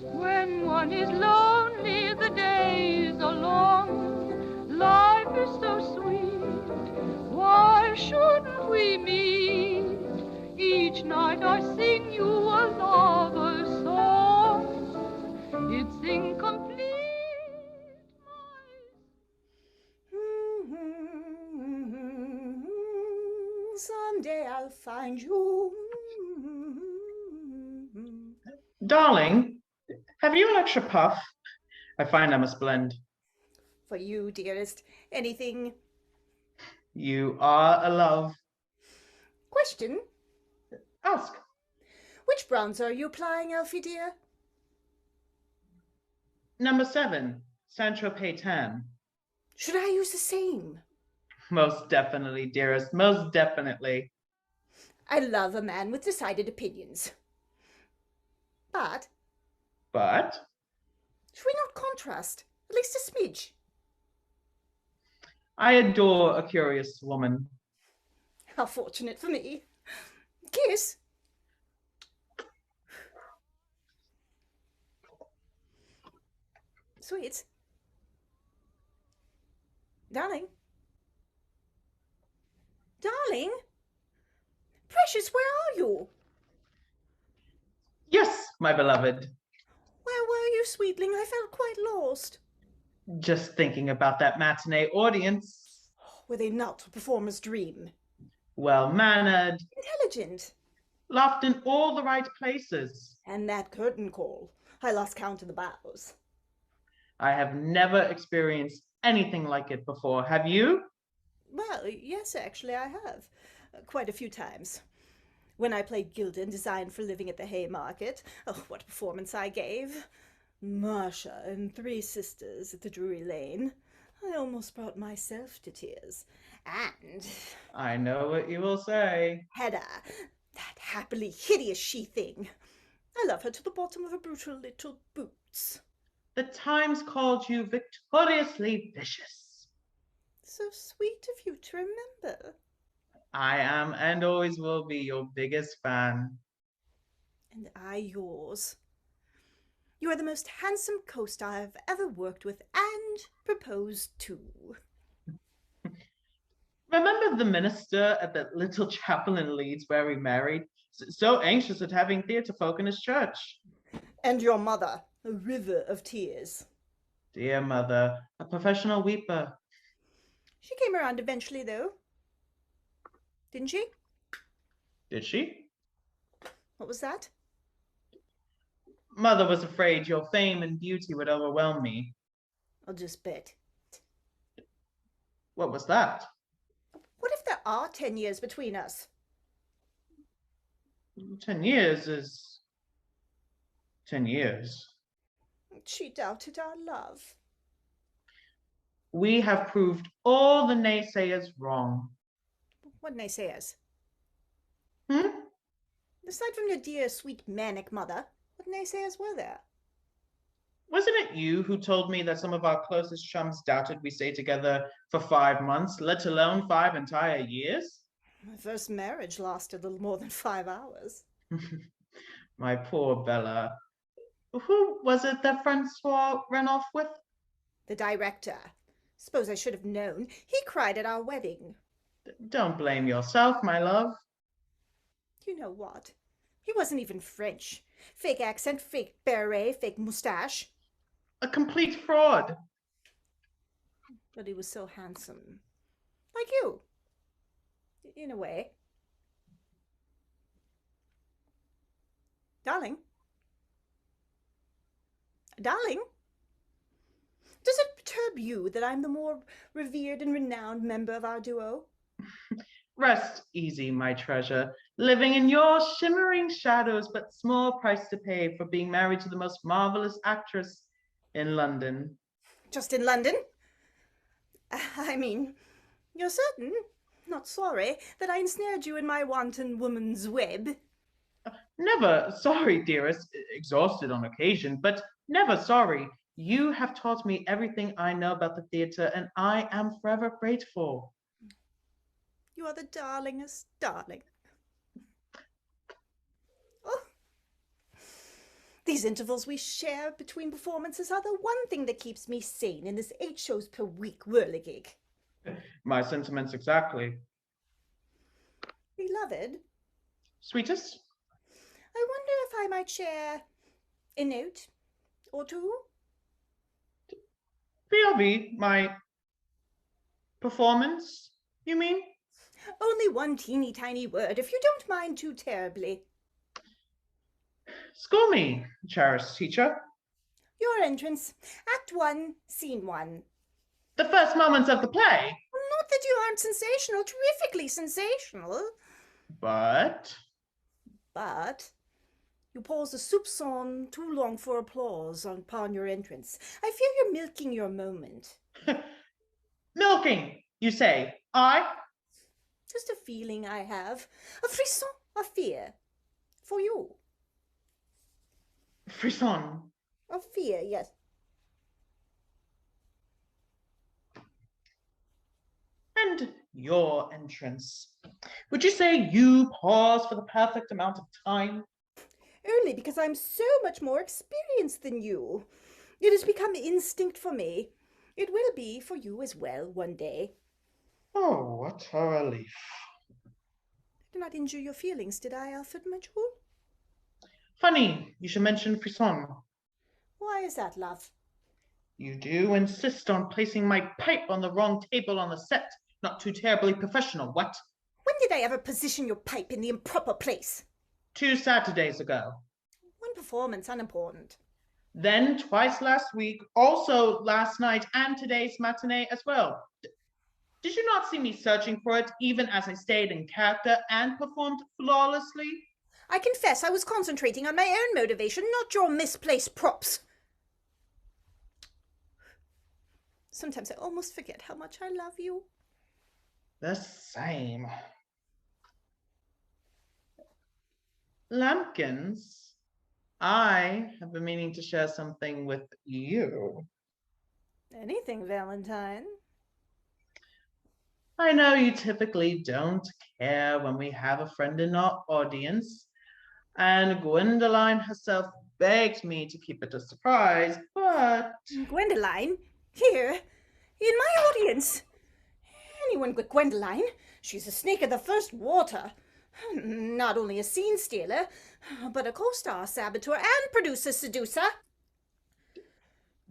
When one is lonely, the days are long. Life is so sweet. Why shouldn't we meet? Each night I sing you a lover's song. It's incomplete, Someday I'll find you. Darling, have you an extra puff? I find I must blend. For you, dearest, anything. You are a love. Question: Ask. which bronzer are you applying, Elfie dear? Number 7, Sancho Paytan. Should I use the same? Most definitely, dearest, most definitely. I love a man with decided opinions. But But should we not contrast? At least a smidge. I adore a curious woman. How fortunate for me. Kiss. Sweets. Darling. Darling? Precious, where are you? Yes, my beloved. Where were you, sweetling? I felt quite lost. Just thinking about that matinee audience. Were they not a performer's dream? Well-mannered, Intelligent. laughed in all the right places. And that curtain call. I lost count of the bows. I have never experienced anything like it before. Have you? Well, yes, actually, I have. Quite a few times. When I played Gilda and designed for a living at the Haymarket, oh, what a performance I gave. Marcia and Three Sisters at the Drury Lane. I almost brought myself to tears. And I know what you will say. Hedda, that happily hideous she-thing. I love her to the bottom of her brutal little boots. The Times called you victoriously vicious. So sweet of you to remember. I am and always will be your biggest fan. And I yours. You are the most handsome co-star I've ever worked with and proposed to. Remember the minister at that little chapel in Leeds where we married? So anxious at having theatre folk in his church. And your mother, a river of tears. Dear mother, a professional weeper. She came around eventually, though. Didn't she? Did she? What was that? Mother was afraid your fame and beauty would overwhelm me. I'll just bet. What was that? What if there are 10 years between us? 10 years is 10 years. She doubted our love. We have proved all the naysayers wrong. What naysayers? Hmm? Aside from your dear, sweet, manic mother, what naysayers were there? Wasn't it you who told me that some of our closest chums doubted we stayed together for 5 months, let alone 5 entire years? My first marriage lasted a little more than 5 hours. My poor Bella. Who was it that Francois ran off with? The director. Suppose I should have known. He cried at our wedding. Don't blame yourself, my love. You know what? He wasn't even French. Fake accent, fake beret, fake moustache. A complete fraud. But he was so handsome. Like you. In a way. Darling? Darling? Does it perturb you that I'm the more revered and renowned member of our duo? Rest easy, my treasure, living in your shimmering shadows, but small price to pay for being married to the most marvelous actress in London. Just in London? I mean, you're certain, not sorry, that I ensnared you in my wanton woman's web? Never sorry, dearest, exhausted on occasion, but never sorry. You have taught me everything I know about the theatre, and I am forever grateful. You are the darlingest darling. Oh, These intervals we share between performances are the one thing that keeps me sane in this 8 shows per week whirligig. My sentiments exactly. Beloved, Sweetest? I wonder if I might share a note or two? POV, my performance, you mean? Only one teeny tiny word, if you don't mind too terribly. School me, cherished teacher. Your entrance, Act 1, Scene 1. The first moments of the play. Not that you aren't sensational, terrifically sensational. But you pause a soupçon too long for applause upon your entrance. I fear you're milking your moment. Milking, you say. I? Just a feeling I have. A frisson, a fear. For you. Frisson. A fear, yes. And your entrance. Would you say you pause for the perfect amount of time? Only because I'm so much more experienced than you. It has become instinct for me. It will be for you as well one day. Oh, what a relief. I did not injure your feelings, did I, Alfred, my jewel? Funny, you should mention frisson. Why is that, love? You do insist on placing my pipe on the wrong table on the set. Not too terribly professional, what? When did I ever position your pipe in the improper place? 2 Saturdays ago. One performance, unimportant. Then twice last week, also last night and today's matinee as well. Did you not see me searching for it even as I stayed in character and performed flawlessly? I confess I was concentrating on my own motivation, not your misplaced props. Sometimes I almost forget how much I love you. The same. Lampkins, I have been meaning to share something with you. Anything, Valentine. I know you typically don't care when we have a friend in our audience, and Gwendoline herself begged me to keep it a surprise, but... Gwendoline? Here? In my audience? Anyone but Gwendoline? She's a snake of the first water. Not only a scene stealer, but a co-star saboteur and producer seducer.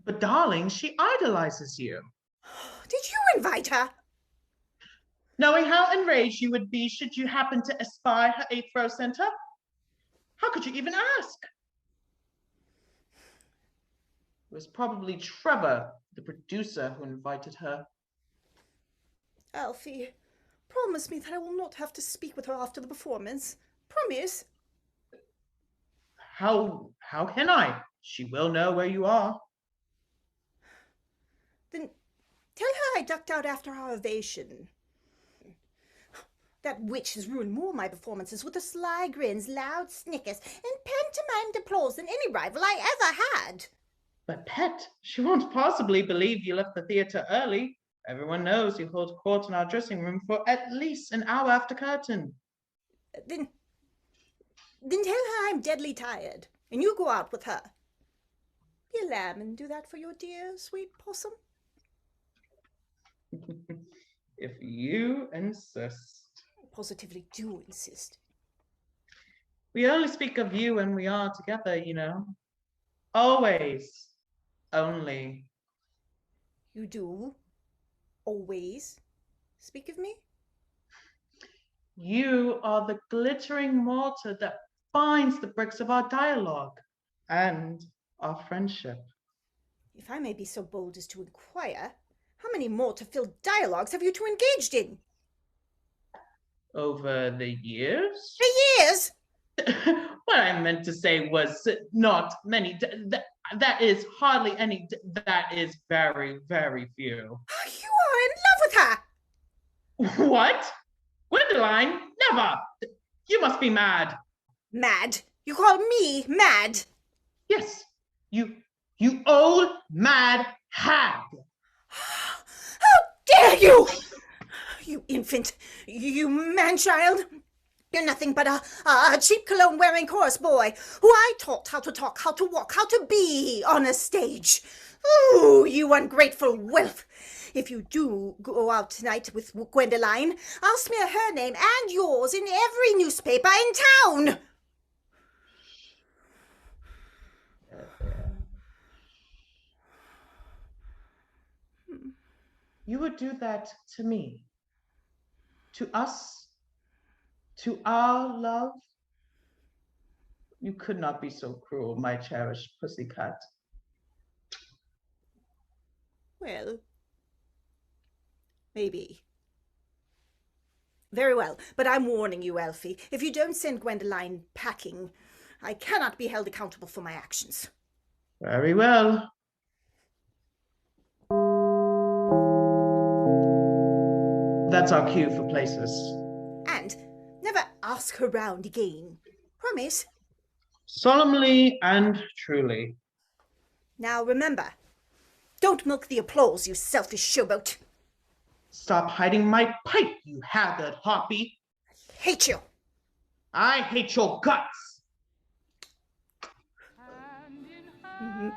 But darling, she idolizes you. Did you invite her? Knowing how enraged you would be should you happen to espy her 8th row center? How could you even ask? It was probably Trevor, the producer, who invited her. Alfie, promise me that I will not have to speak with her after the performance. Promise. How can I? She will know where you are. Then tell her I ducked out after our ovation. That witch has ruined more of my performances with her sly grins, loud snickers, and pantomimed applause than any rival I ever had. But Pet, she won't possibly believe you left the theatre early. Everyone knows you hold court in our dressing room for at least an hour after curtain. Then tell her I'm deadly tired, and you go out with her. Be a lamb and do that for your dear, sweet possum. If you insist. I positively do insist. We only speak of you when we are together, you know. Always. Only. You do always speak of me? You are the glittering mortar that binds the bricks of our dialogue and our friendship. If I may be so bold as to inquire, how many mortar-filled dialogues have you two engaged in? Over the years? For years? What I meant to say was not many. That is hardly any. That is very, very few. You are in love with her! What? Gwendoline? Never! You must be mad. Mad? You call me mad? Yes, you old mad hag. How dare you! You infant! You man-child! You're nothing but a cheap cologne-wearing chorus boy who I taught how to talk, how to walk, how to be on a stage. Ooh, you ungrateful whelp. If you do go out tonight with Gwendoline, I'll smear her name and yours in every newspaper in town. You would do that to me, to us, to our love? You could not be so cruel, my cherished pussycat. Well, maybe. Very well, but I'm warning you, Elfie. If you don't send Gwendoline packing, I cannot be held accountable for my actions. Very well. That's our cue for places. And never ask her round again. Promise? Solemnly and truly. Now remember, don't milk the applause, you selfish showboat. Stop hiding my pipe, you haggard harpy. I hate you. I hate your guts. Hand in hand.